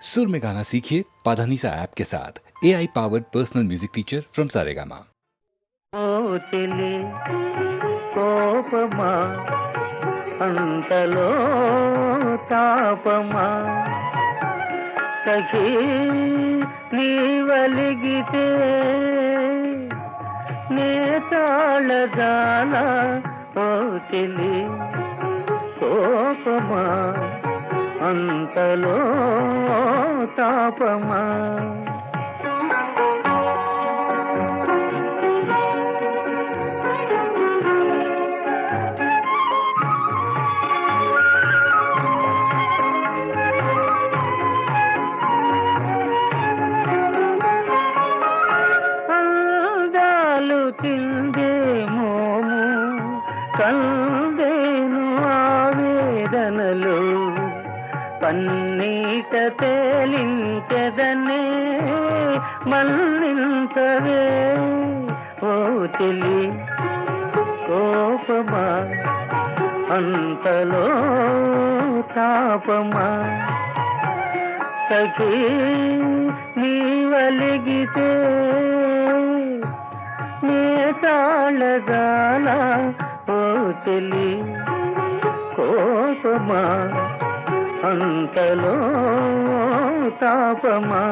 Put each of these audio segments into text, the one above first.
सुर में गाना सीखिए पाधानीसा ऐप के साथ AI powered personal music teacher from Saregama. ओ तेली కోపమా అంతలో తాపమా సఖీ నీవలిగితే నే తాళదాన ఓ తెలి కోపమా అంతలో తాపమా తిందేమోము కందేను ఆవేదనలు పన్నీట తేలించెదనే మల్లింతవే ఓ తెలి కోపమా అంతలో తాపమా సఖీ నీవలిగితే నే తాళదాన ఓ తెలి కోపమా అంతలో తాపమా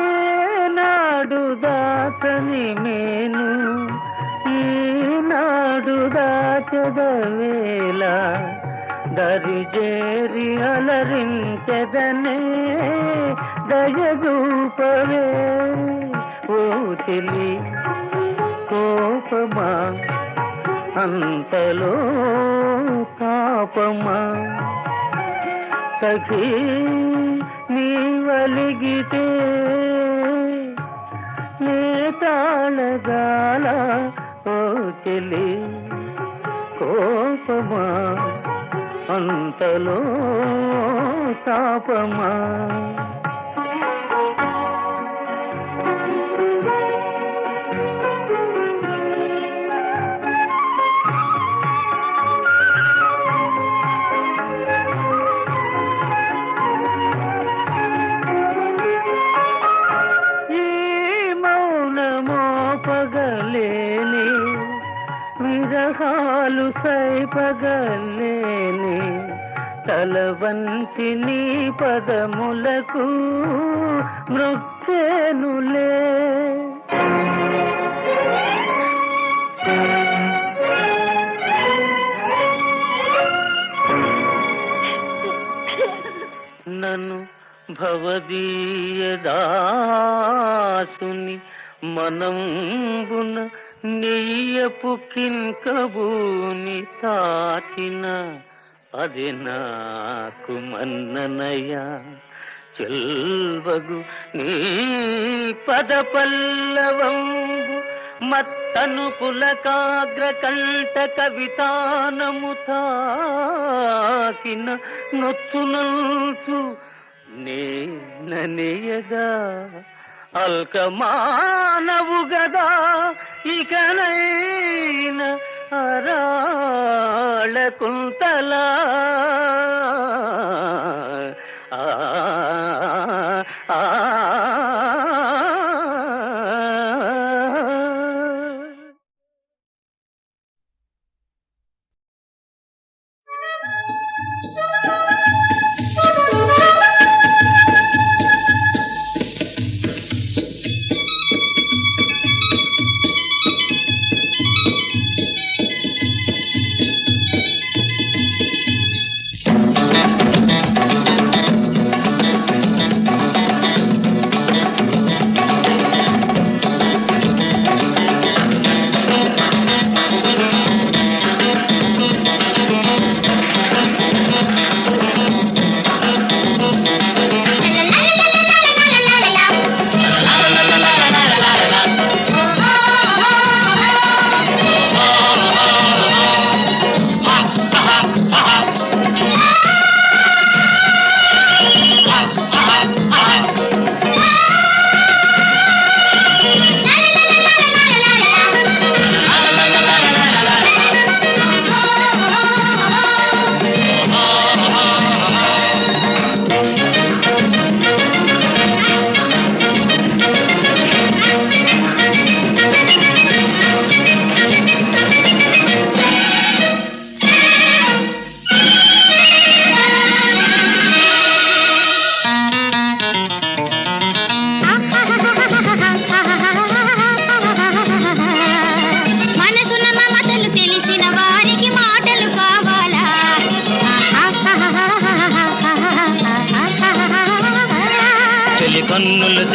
ఏనాడు దాతని మేను ఈనాడు దాచదవేళ దరిజేరి అలరించెదనే దయదూపవే ఓ తెలి కోపమా అంతలో తాపమా సఖీ నీవలిగితే నే తాళగాల ఓ తెలి కోపమా అంతలో తాపమా ఈ మౌనమో పగలేని విరహాలు సైపగలేని తలవంతి నీ పదములకు మృక్కేనులే నన్ను భవదీయ దాసుని మనంబున నెయ్యపు కింకబూని తాచిన అది నాకు మన్ననయ చెల్వగు నీ పద పల్లవంబు మత్తను పులకాగ్ర కంఠ కవితానము తాకిన నొచ్చునల్చు నేననేయగా అల్కమానవు గదా ఇకనైన అరాళ కుంతలా ఆ ఆ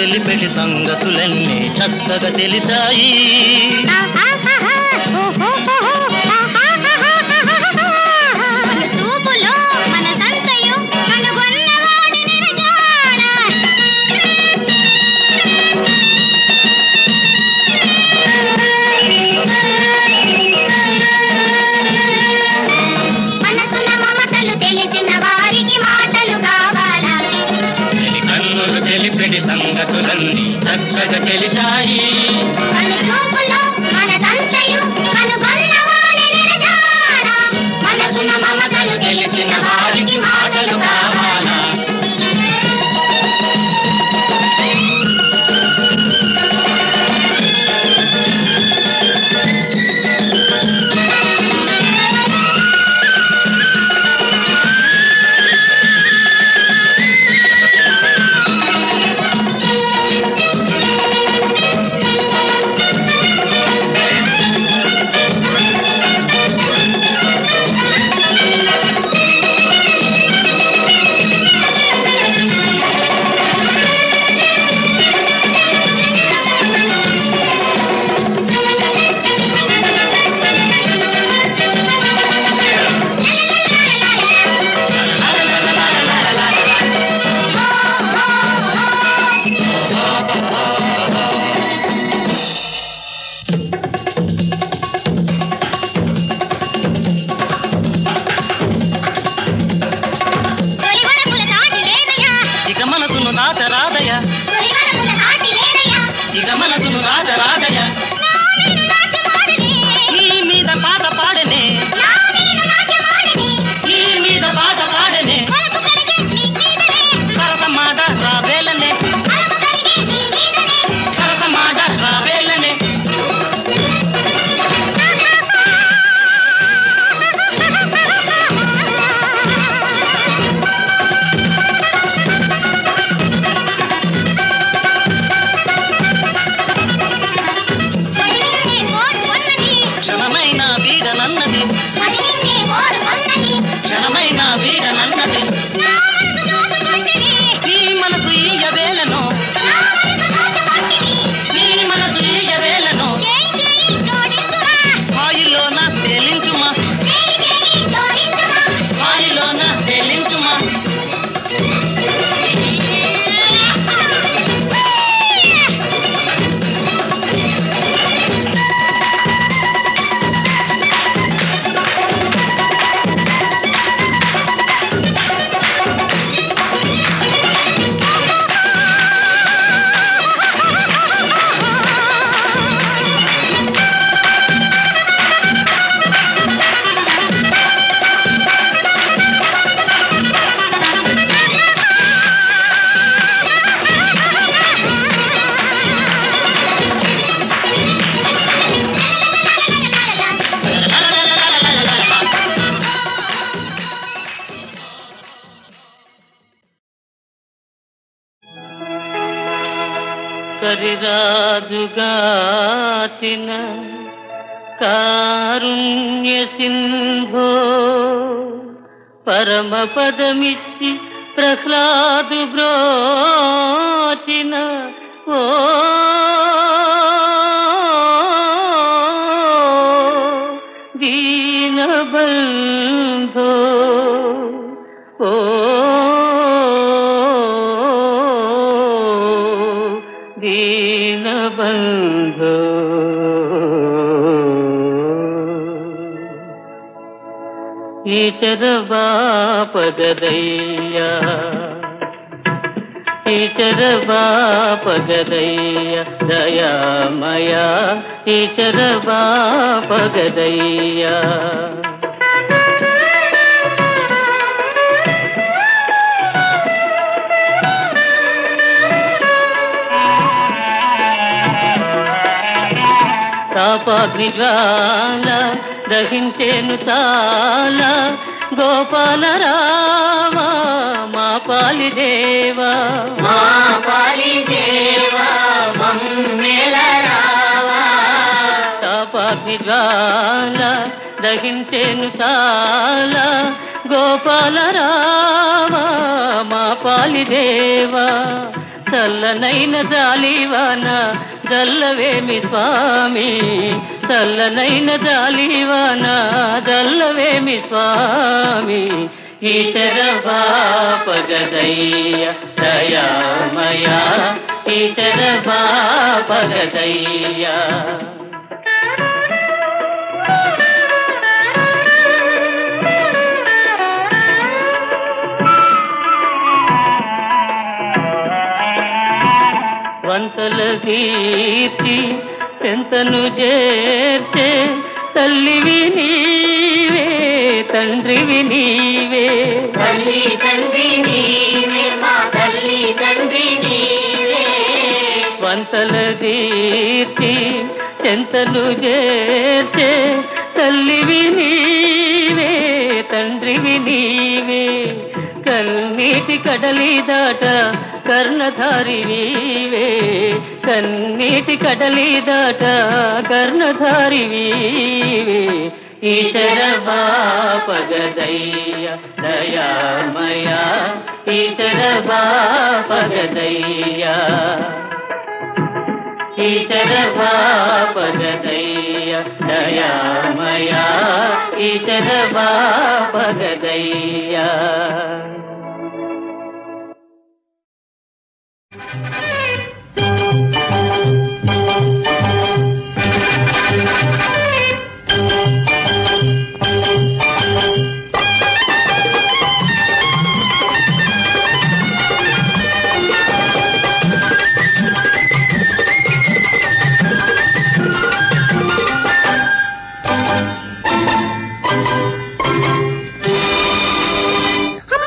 తెలిపెటి సంగతులన్నీ చక్కగా తెలిసాయి. సంగతులన్నీ చక్కగా తెలిసాయి. మనసున మమతలు తెలిసిన వారికి మాటలు కావాలా? కరిరాజుగాచిన కారుణ్య సింధో పరమపదమిచ్చి ప్రహ్లాదు బ్రోచిన ఓ దీనబంధో ఓ దీనబంధో ఈచర బాపగదయ్యా ఈచర బాపగదయ్య దయామయా ఈచర బాపగదయ్యా తాపాగ్నిజ్వాల దహించేను తాళ గోపాల రామ మా పాలి దేవా మా పాలి దేవా మమ్మేల రావా తాపాగ్నిజ్వాల దహించేను తాళ గోపాల రామ మా పాలి దేవా చల్లనైన జాలివాన జల్లవేమి స్వామి, చల్లనైన జాలివాన జల్లవేమి స్వామి. ఈశర బాపగదయ్య దయామయ, ఈశర బాపగదయ్య. వంతల కీర్తి చెంతను చేర్చే తల్లివి నీవే, తండ్రివి నీవే. తల్లి తండ్రి నీవే, మా తల్లి తండ్రి నీవే. వంతల కీర్తి చెంతను చేర్చే తల్లివి నీవే, తండ్రివి నీవే. కన్నీటి కడలి దాట కర్ణధారి నీవే, కన్నీటి కడలి దాట కర్ణధారి నీవే. ఈశర బాపగదయ్య దయామయ, ఈశర బాపగదయ్య, ఈశర బాపగదయ్య దయామయ, ఈశర బాపగదయ్య. అమ్మ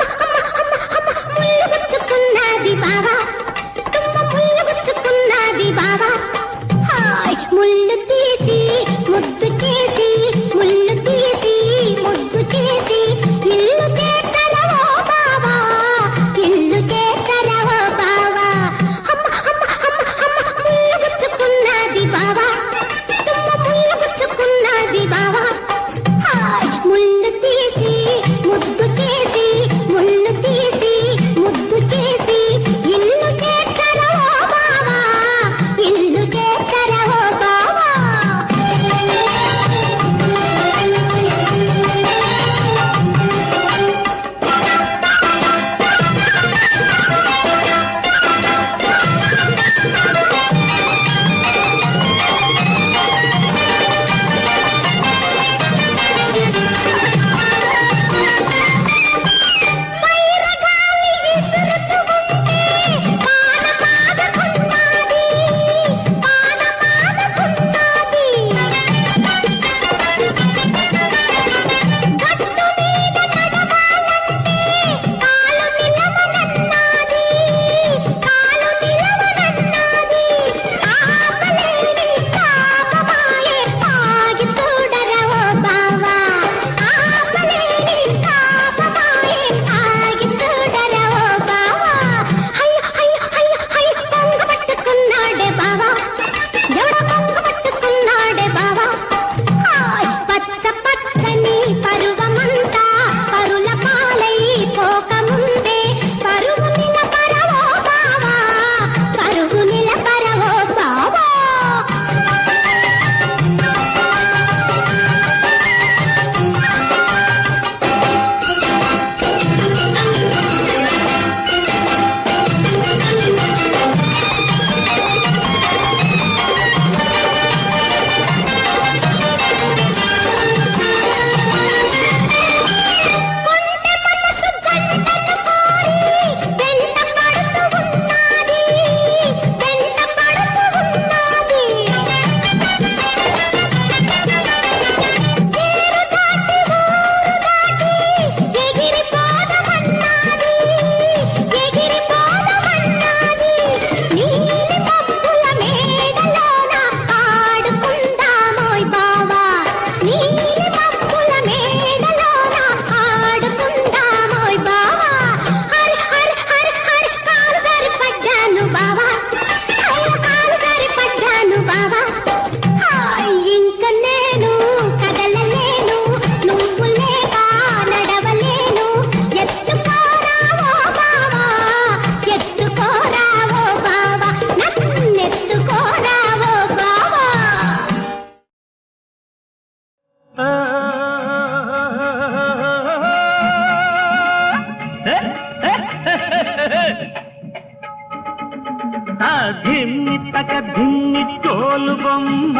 తక ధిమ్మి తోలు బొమ్మ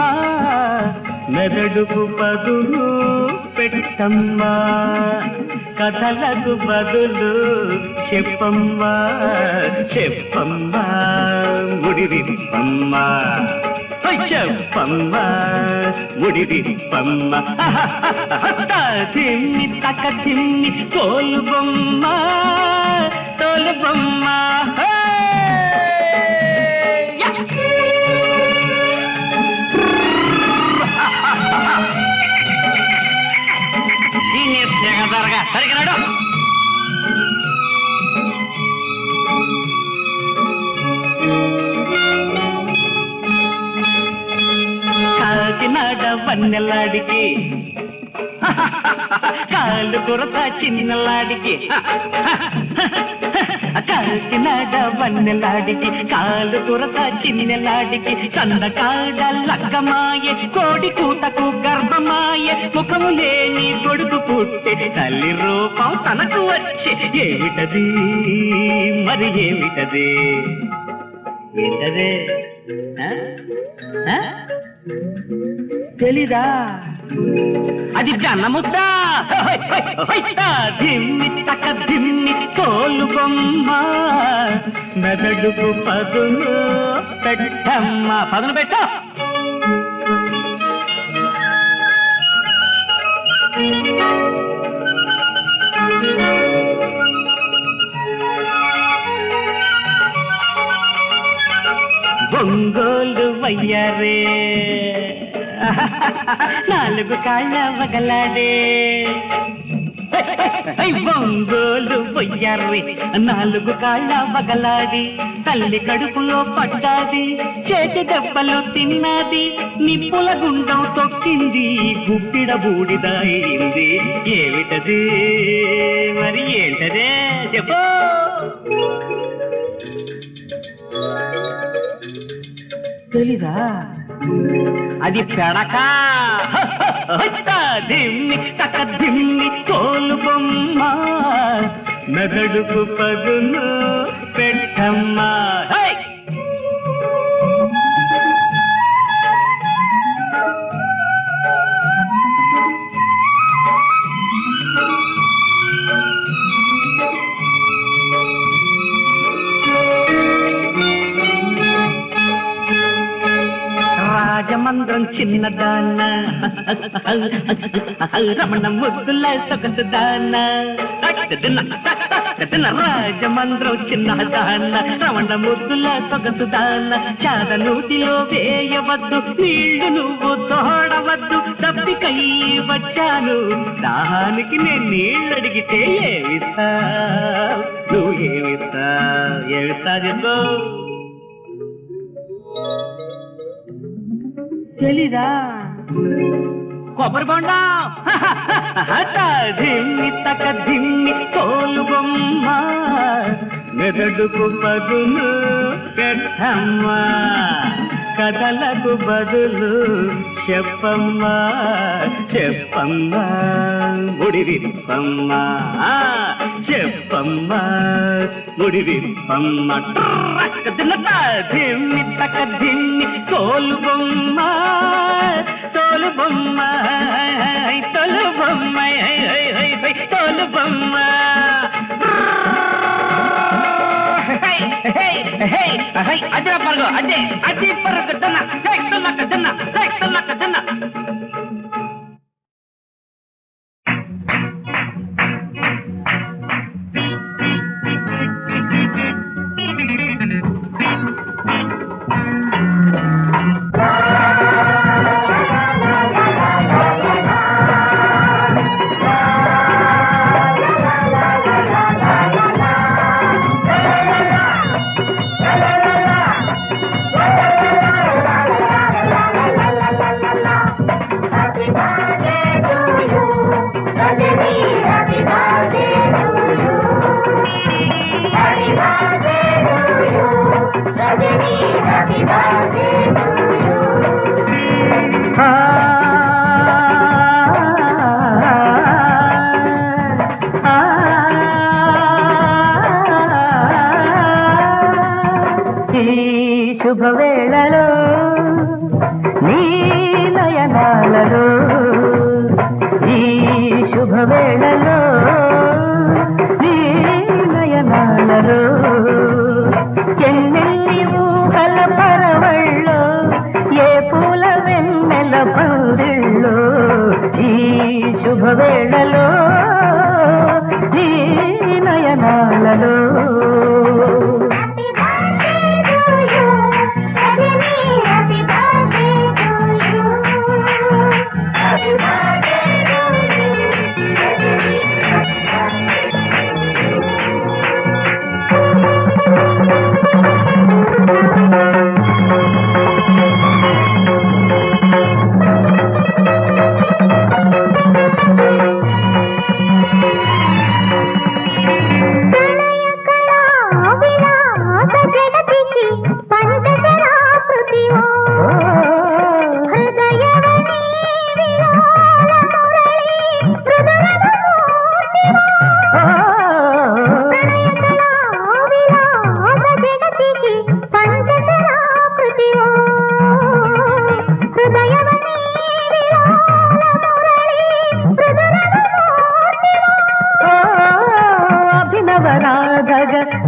మెదడుకు బదులు పెట్టమ్మా కథలకు బదులు చెప్పమ్మా చెప్పమ్మా ముడివిప్పమ్మా చెప్పమ్మా ముడివిప్పమ్మా తిమ్మి తక తిమ్మి తోలు బొమ్మ తోలు బొమ్మ సరిగినాడు కాకినాడ వన్నెలాడికి కాళ్ళు కొరత చిన్నలాడికి కాకినాడ వన్నెలాడికి కాళ్ళు కొరత చిన్నలాడికి చందకాడ లగ్గమాయే కోడి కూతకు గర్భమాయే ముఖము లేని కొడుకు పుట్టే తల్లి రూపం తనకు వచ్చే ఏమిటది మరి ఏమిటది ఏంటదే తెలీదా అది జన్నముద్ద దిమ్మి తక దిమ్మి తోలు బొమ్మ మెదడుకు పదును పెట్టమ్మ పదును పెట్ట ఒంగోలు వయ్యారే నాలుగు కాళ్ళ వగలాడే ఒంగోలు వయ్యారే నాలుగు కాళ్ళ వగలాడి తల్లి కడుపులో పడ్డాది చేతి దెబ్బలు తిన్నది నిప్పుల గుండం తొక్కింది గుప్పిడ బూడిదైంది ఏమిటది మరి ఏంటదే చెప్పు తెలీదా అది పెడక దిమ్మి తక దిమ్మి తోలు బొమ్మ మెదడుకు పదును పెట్టమ్మా రాజమంద్రం చిన్నదాన్న రమణ ముద్దుల సొగసుదాన్న రాజమంద్రం చిన్నదాన్న రమణ ముద్దుల సొగసుదాన్న చాదనూతిలో వేయవద్దు నీళ్లు నువ్వు తోడవద్దు తప్పికై వచ్చాను దానికి నేను నీళ్ళు అడిగితే ఏమిస్తా నువ్వు ఏమిస్తా చెప్పు తెలీదా కొబ్బరి బొండా దిమ్మి తక దిమ్మి తోలు బొమ్మ మెదడుకు పదులు పెట్టమ్మా కథలకు బదులు చెప్పమ్మా చెప్పమ్మా ముడివిప్పమ్మా చెప్పమ్మా ముడివిప్పమ్మా దిమ్మి తక దిమ్మి తోలు బొమ్మ తోలు బొమ్మ తోలు బొమ్మ తోలు బొమ్మ అదే పరగ అదే పరగ దన్న దన్న దన్న దన్న శుభవేళ శుభవేళలో నీ నయనాలలో ఈ శుభవేళలో నీ నయనాలలో ఎన్నెల్లి ఊహల పరవళ్ళో ఏ పూల వెన్నెల పందిళ్ళో ఈ శుభవేళలో నీ నయనాలలో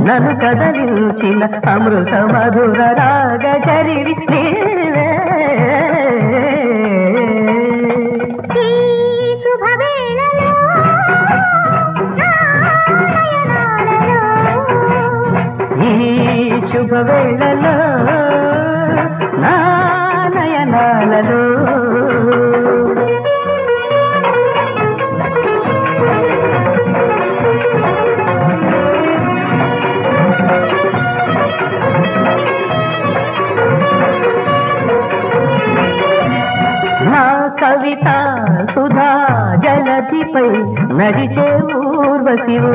నన్ను కదలించిన అమృత మధుర రాగ చరివి నీవే ఈ శుభవేళలో నా నయనాలలో కవిత సుధా జలధిపై నడిచే ఊర్వశివు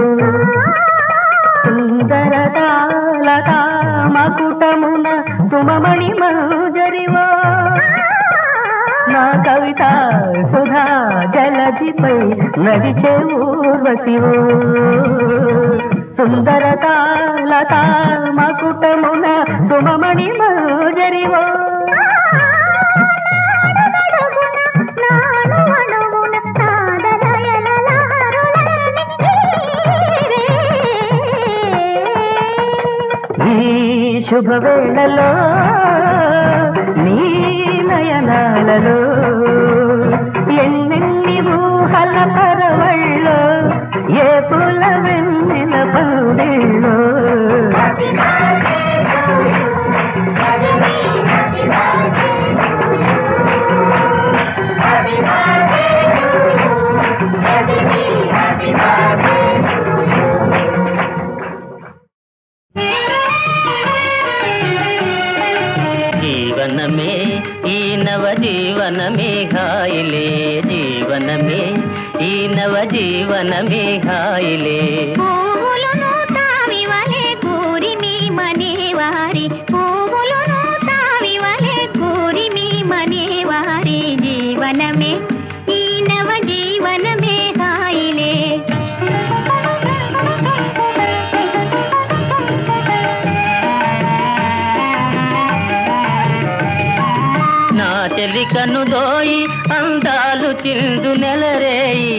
సుందరతాలతా మకుటమున సుమమణి మంజరివో నా కవిత సుధా జలధిపై నడిచే ఊర్వశివు సుందరతాలతా మకుటమున సుమమణి మంజరివో శుభవేళలో నీ నయనాలలో ఎన్నెన్ని ఊహల పరవళ్ళో ఏ పూల వెన్నెల పందిళ్ళో జీవనమే ఈ నవ జీవనమే ఘాయిలే జీవనమే ఈ నవ జీవనమే ఘాయిలే పువ్వులను తావివలే కూరిమి మనేవారి పువ్వులను తావివలే కూరిమి మనేవారి జీవనమే ఈ నవ జీవనమే ఘాయిలే నా చెలి కనుదోయి అందాలు చిందు నెలరేయి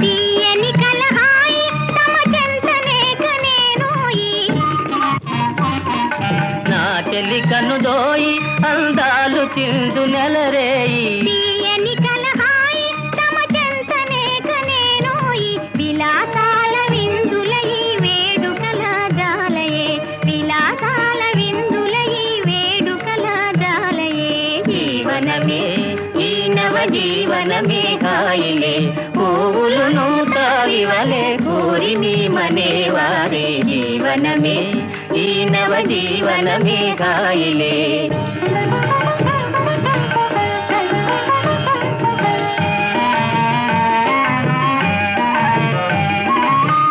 తీయని కలహాయి తమ చెంతనే కనేనోయి నా చెలి కనుదోయి అందాలు చిందు నెలరేయి తీయని కలహాయి తమ చెంతనే కనేనోయి విలాసాల విందులయి వేడుకల జాలయే విలాసాల విందులయి వేడుకల జాలయే జీవనమే ఈ నవ జీవనమే ఘాయిలే పువ్వులను తావివలే కోరిమి మనేవారే జీవనమే ఈ నవ జీవనమే ఘాయిలే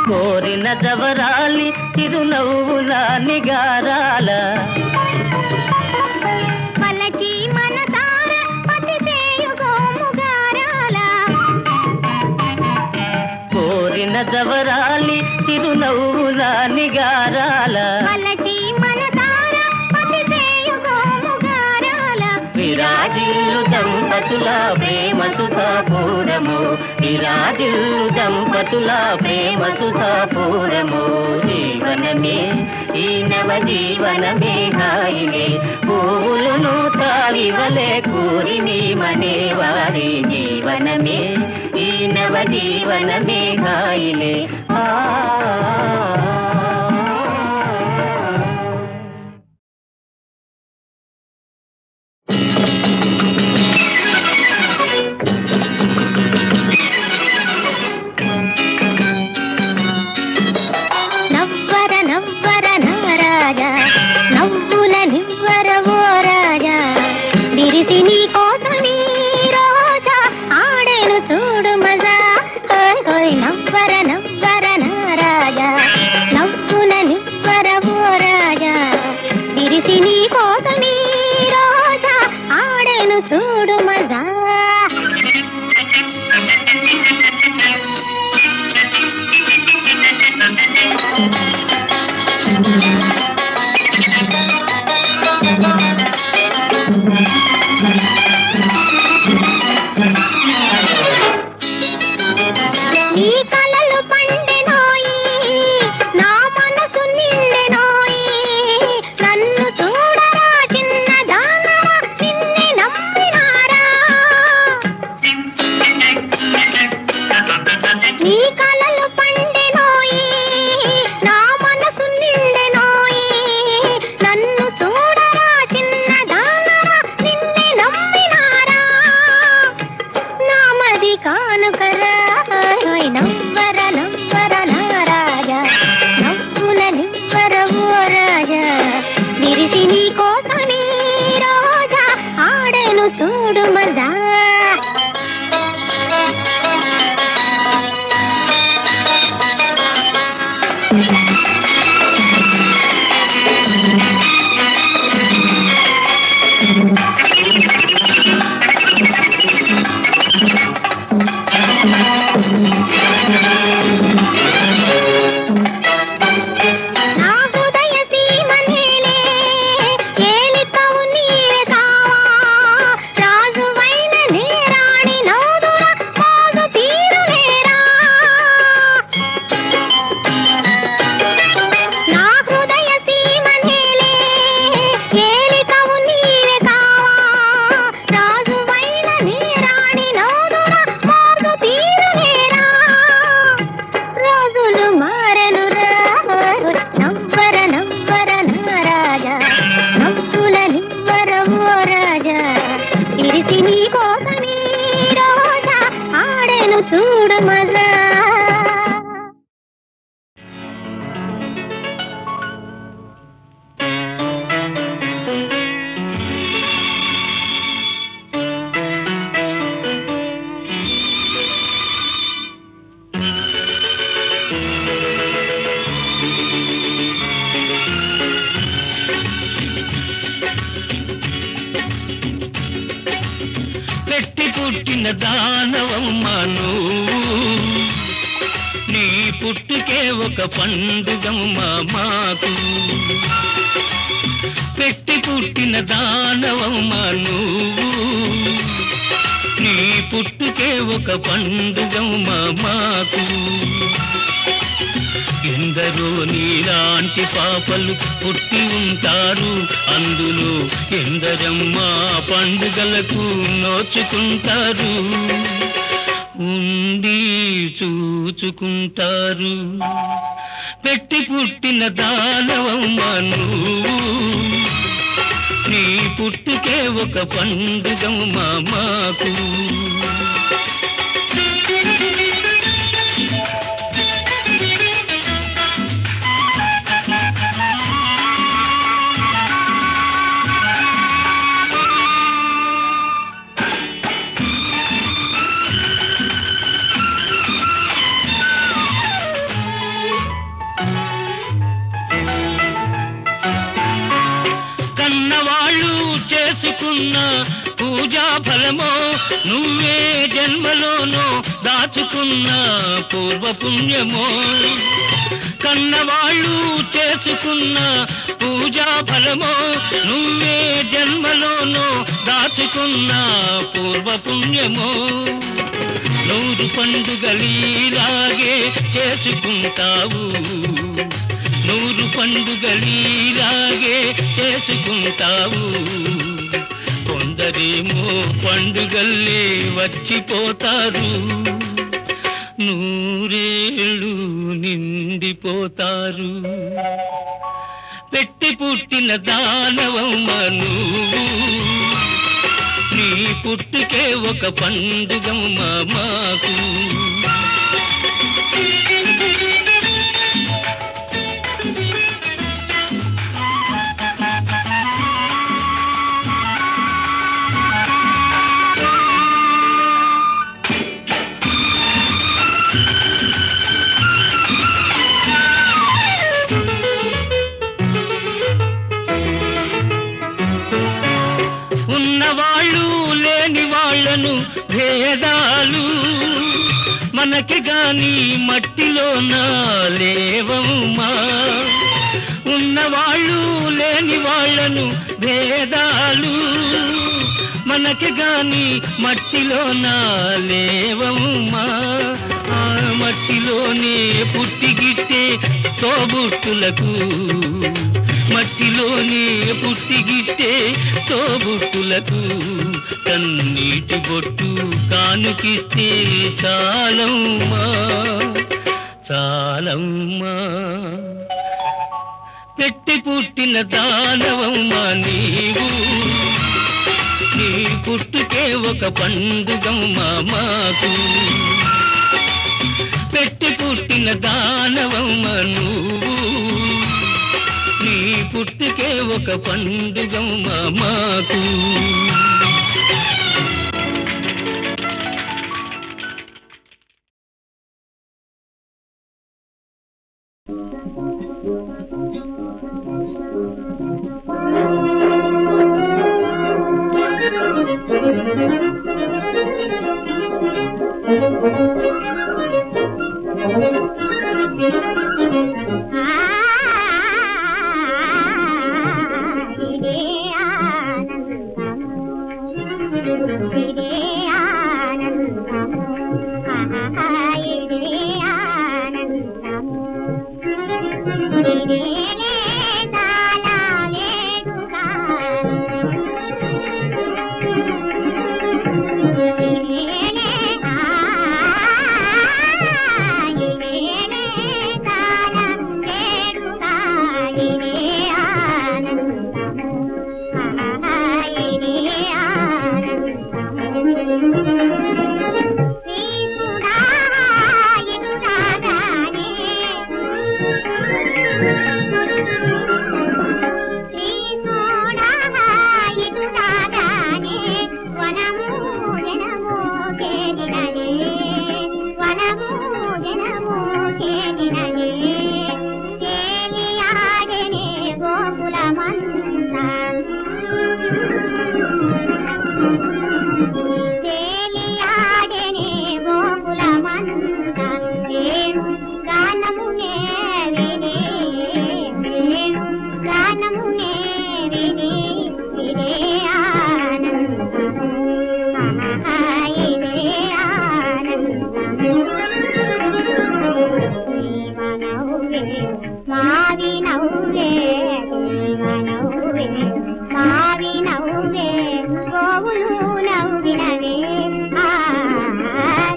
కోరిన జవరాలి చిరునవ్వుల నిగారాల పలకి మనసార పతిసేయు గోముగారాల కోరిన జవరాలి చిరునవ్వుల నిగారాల పలకి మనసార దంపతుల ప్రేమ సుధాపూరము ఇరాదిల్లు దంపతుల ప్రేమ సుధాపూరము జీవనమే ఈ నవ జీవనమే హాయిలే పూలును తావివలే కూరిని మనేవారి జీవనమే ఈ నవ జీవనమే హాయిలే నవ్వర నవ్వర నారాజా నవ్వుల నివ్వర ఓ రాజా విరిసి నీ కోసమీ రోజా ఆడేను చూడు మజా హోయ్ హోయ్ నవ్వర నవ్వర నారాజా నవ్వుల నివ్వర ఓ రాజా విరిసి నీ కోసమీ రోజా ఆడేను చూడు మజా నీ కలలు పండెనోయి నా మనసు నిండెనోయి నన్ను చూడరా చిన్న దానరా నిన్నే నమ్మినారా నీ కలలు పండెనోయి నా మనసు నిండెనోయి నన్ను చూడరా చిన్న దానరా నిన్నే నమ్మినారా నామది కానుకరా నవ్వర నవ్వర నారాజా నవ్వుల నివ్వర ఓ రాజా విరిసి నీ కోసమీ రోజా ఆడను చూడు మజా నా హృదయ సీమ నేలే ఏలికవు నీవే కావా రాజువైన నీ రాణి నౌదుర మోజు తీరులేరా నా హృదయ సీమ నేలే ఏలికవు నీవే కావా రాజువైన నీ రాణి నౌదుర మోజు తీరులేరా రోజులు మారెనురా నవ్వర నవ్వర నారాజా నవ్వుల నివ్వర ఓ రాజా ఇరిసి నీ కోసమీ రోజా ఆడెను చూడు మజా పెట్టి పుట్టిన దానవమ్మాను నీ పుట్టుకే ఒక పండుగమ్మా మాకు పెట్టి పుట్టిన దానవమ్మాను నీ పుట్టుకే ఒక పండుగమ్మా మాకు ఎందరో నీలాంటి పాపలు పుట్టి ఉంటారు అందులో ఎందరమ్మా పండుగలకు నోచుకుంటారు ఉండి చూచుకుంటారు పెట్టి పుట్టిన దానవమ్మను నీ పుట్టుకే ఒక పండుగమ్మా మాకు కన్నవాళ్ళు చేసుకున్న పూజా ఫలమో నువ్వే జన్మలోనో దాచుకున్న పూర్వ పుణ్యమో కన్నవాళ్ళు చేసుకున్న పూజా ఫలమో నువ్వే జన్మలోనో దాచుకున్న పూర్వపుణ్యమో 100 పండుగలీలాగే చేసుకుంటావు 100 పండుగలీలాగే చేసుకుంటావు కొందరేమో పండుగల్లే వచ్చిపోతారు 100 ఏళ్ళు నిండిపోతారు పెట్టి పుట్టిన దానవమ్మ నువ్వు నీ పుట్టుకే ఒక పండుగమ్మ మాకు ఉన్నవాళ్ళు లేని వాళ్ళను భేదాలు మనకి గాని మట్టిలోన లేవమ్మా ఉన్నవాళ్ళు లేని వాళ్ళను భేదాలు మనకి గాని మట్టిలోన లేవమ్మా ఆ మట్టిలోనే పుట్టిగిట్టే తోబుట్టులకు మట్టిలోనే పుట్టిగిట్టే తోబుట్టులకు కన్నీటి బొట్టు కానుకిస్తే చాలమ్మా చాలమ్మా పెట్టి పుట్టిన దానవమ్మా నీవు నీ పుట్టుకే ఒక పండుగమ్మా మాకు పెట్టి పుట్టిన దానవమ్మ నువ్వు నీ పుట్టుకే ఒక పండుగమ్మ మాకు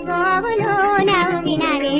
గోవులు నవ్వినవే